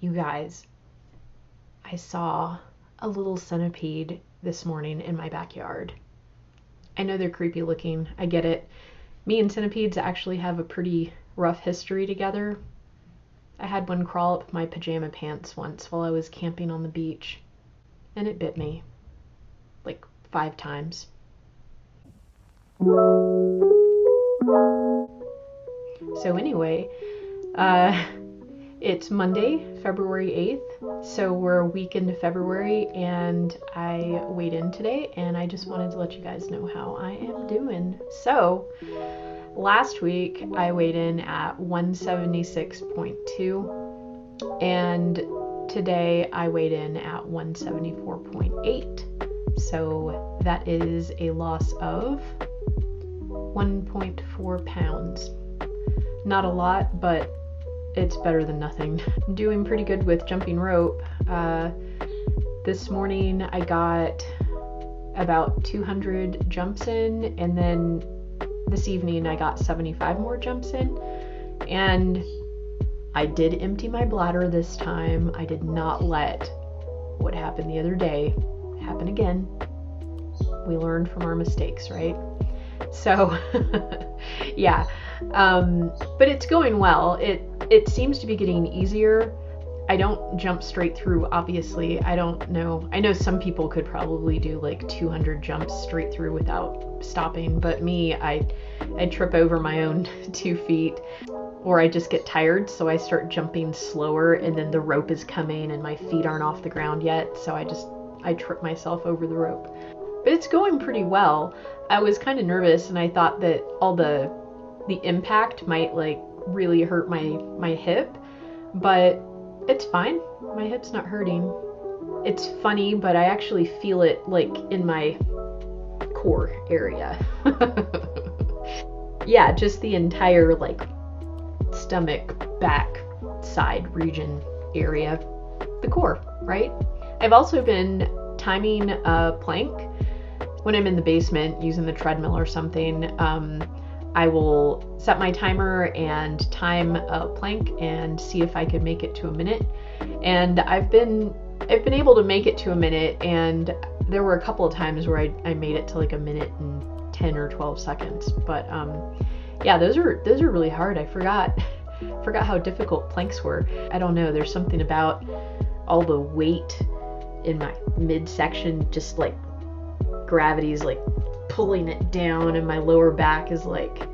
You guys, I saw a little centipede this morning in my backyard. I know they're creepy looking, I get it. Me and centipedes actually have a pretty rough history together. I had one crawl up my pajama pants once while I was camping on the beach, and it bit me, like 5 times. So anyway, it's Monday, February 8th, so we're a week into February, and I weighed in today, and I just wanted to let you guys know how I am doing. So, last week I weighed in at 176.2, and today I weighed in at 174.8, so that is a loss of 1.4 pounds. Not a lot, but it's better than nothing. I'm doing pretty good with jumping rope. This morning I got about 200 jumps in, and then this evening I got 75 more jumps in, and I did empty my bladder this time. I did not let what happened the other day happen again. We learned from our mistakes, right? So yeah, but it's going well. It seems to be getting easier. I don't jump straight through, obviously. I don't know. I know some people could probably do like 200 jumps straight through without stopping, but me, I trip over my own 2 feet, or I just get tired, so I start jumping slower, and then the rope is coming and my feet aren't off the ground yet, so I trip myself over the rope. But it's going pretty well. I was kind of nervous, and I thought that all the impact might like really hurt my hip, but it's fine. My hip's not hurting. It's funny, but I actually feel it like in my core area. Yeah, just the entire like stomach, back, side region area, the core, right? I've also been timing a plank when I'm in the basement using the treadmill or something. I will set my timer and time a plank and see if I could make it to a minute. And I've been able to make it to a minute, and there were a couple of times where I made it to like a minute and 10 or 12 seconds. But yeah, those are really hard. I forgot how difficult planks were. I don't know, there's something about all the weight in my midsection, just like gravity's like pulling it down, and my lower back is like,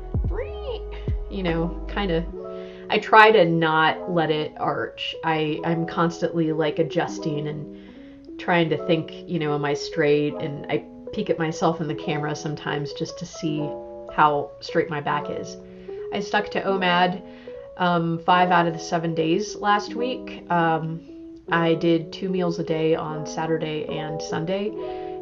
kind of, I try to not let it arch. I'm constantly like adjusting and trying to think, am I straight? And I peek at myself in the camera sometimes just to see how straight my back is. I stuck to OMAD 5 out of the 7 days last week. I did 2 meals a day on Saturday and Sunday.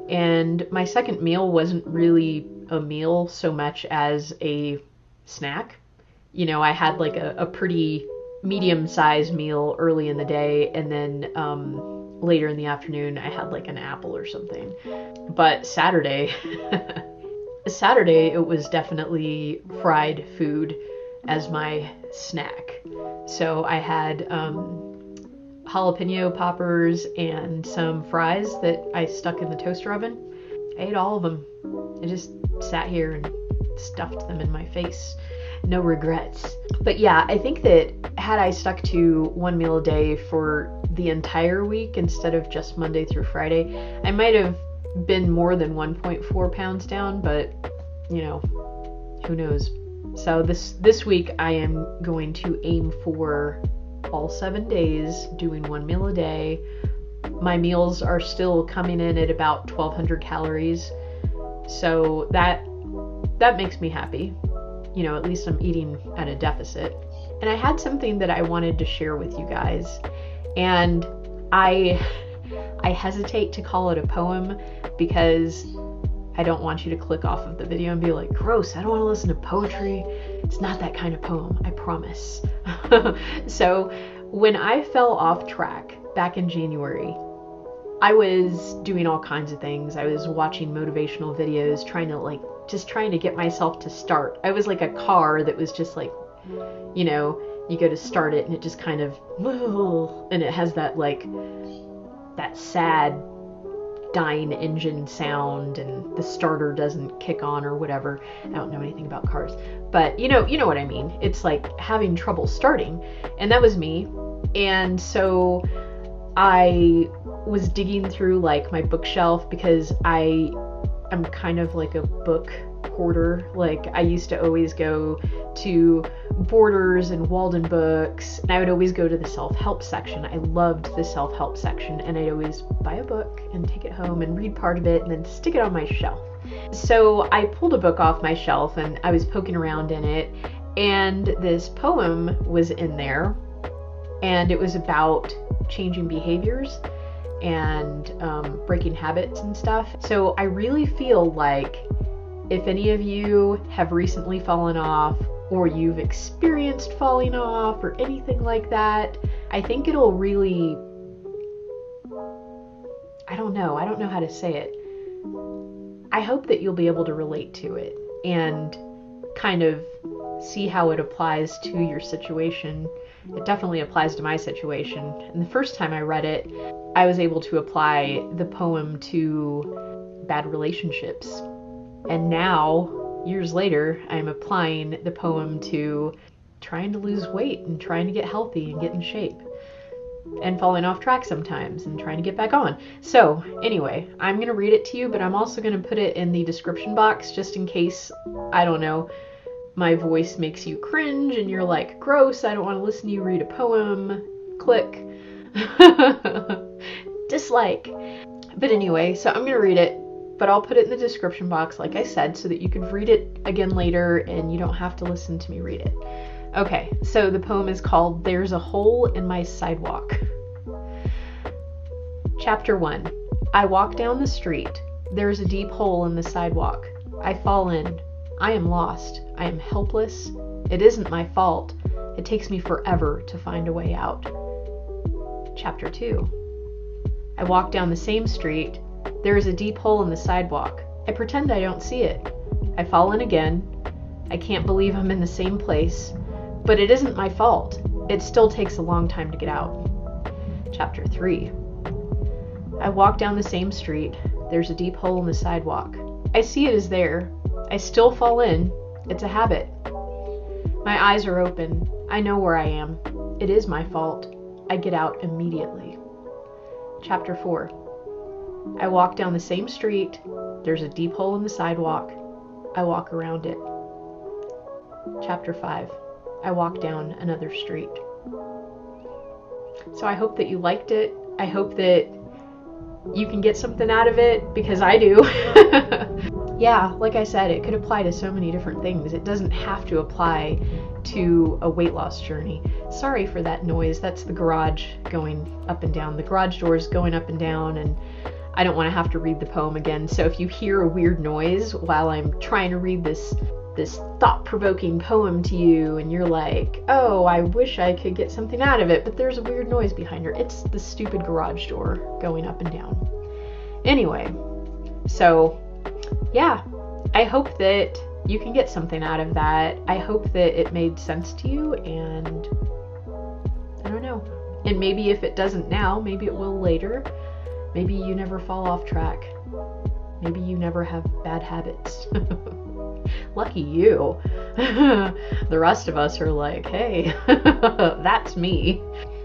And my second meal wasn't really a meal so much as a snack. I had like a pretty medium-sized meal early in the day, and then later in the afternoon I had like an apple or something. But Saturday, it was definitely fried food as my snack. So I had jalapeno poppers and some fries that I stuck in the toaster oven. I ate all of them. I just sat here and stuffed them in my face. No regrets. But yeah, I think that had I stuck to 1 meal a day for the entire week instead of just Monday through Friday, I might have been more than 1.4 pounds down, but who knows. So this week I am going to aim for all 7 days, doing 1 meal a day. My meals are still coming in at about 1,200 calories, so that makes me happy. At least I'm eating at a deficit. And I had something that I wanted to share with you guys, and I hesitate to call it a poem because I don't want you to click off of the video and be like, gross, I don't want to listen to poetry. It's not that kind of poem, I promise. So when I fell off track back in January, I was doing all kinds of things. I was watching motivational videos, trying to get myself to start. I was like a car that was just like you know, you go to start it and it just kind of, and it has that like, that sad dying engine sound, and the starter doesn't kick on or whatever. I don't know anything about cars, but you know what I mean. It's like having trouble starting, and that was me. And so I was digging through like my bookshelf, because I'm kind of like a book hoarder. Like I used to always go to Borders and Walden Books, and I would always go to the self-help section. I loved the self-help section, and I'd always buy a book and take it home and read part of it and then stick it on my shelf. So I pulled a book off my shelf and I was poking around in it, and this poem was in there, and it was about changing behaviors and breaking habits and stuff. So I really feel like if any of you have recently fallen off, or you've experienced falling off, or anything like that, I think it'll really, I don't know how to say it. I hope that you'll be able to relate to it and kind of see how it applies to your situation. It definitely applies to my situation. And the first time I read it, I was able to apply the poem to bad relationships. And now, years later, I'm applying the poem to trying to lose weight and trying to get healthy and get in shape, and falling off track sometimes and trying to get back on. So anyway, I'm going to read it to you, but I'm also going to put it in the description box just in case, I don't know, my voice makes you cringe and you're like, gross, I don't want to listen to you read a poem. Click. Dislike. But anyway, so I'm going to read it, but I'll put it in the description box, like I said, so that you can read it again later and you don't have to listen to me read it. Okay, so the poem is called There's a Hole in My Sidewalk. Chapter 1. I walk down the street. There's a deep hole in the sidewalk. I fall in. I am lost. I am helpless. It isn't my fault. It takes me forever to find a way out. Chapter 2. I walk down the same street. There is a deep hole in the sidewalk. I pretend I don't see it. I fall in again. I can't believe I'm in the same place. But it isn't my fault. It still takes a long time to get out. Chapter 3. I walk down the same street. There's a deep hole in the sidewalk. I see it is there. I still fall in. It's a habit. My eyes are open. I know where I am. It is my fault. I get out immediately. Chapter 4. I walk down the same street. There's a deep hole in the sidewalk. I walk around it. Chapter 5. I walk down another street. So I hope that you liked it. I hope that you can get something out of it, because I do. Yeah, like I said, it could apply to so many different things. It doesn't have to apply to a weight loss journey. Sorry for that noise. That's the garage going up and down. The garage doors going up and down, and I don't want to have to read the poem again. So if you hear a weird noise while I'm trying to read this thought-provoking poem to you, and you're like, oh, I wish I could get something out of it, but there's a weird noise behind her. It's the stupid garage door going up and down. Anyway, so yeah, I hope that you can get something out of that. I hope that it made sense to you, and I don't know. And maybe if it doesn't now, maybe it will later. Maybe you never fall off track. Maybe you never have bad habits. Lucky you. The rest of us are like, hey, that's me.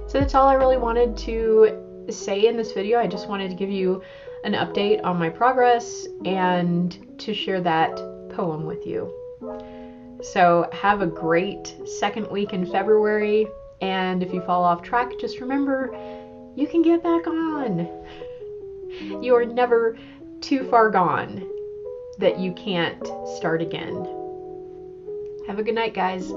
So that's all I really wanted to say in this video. I just wanted to give you an update on my progress and to share that poem with you. So have a great second week in February, and if you fall off track, just remember, you can get back on. You are never too far gone that you can't start again. Have a good night, guys.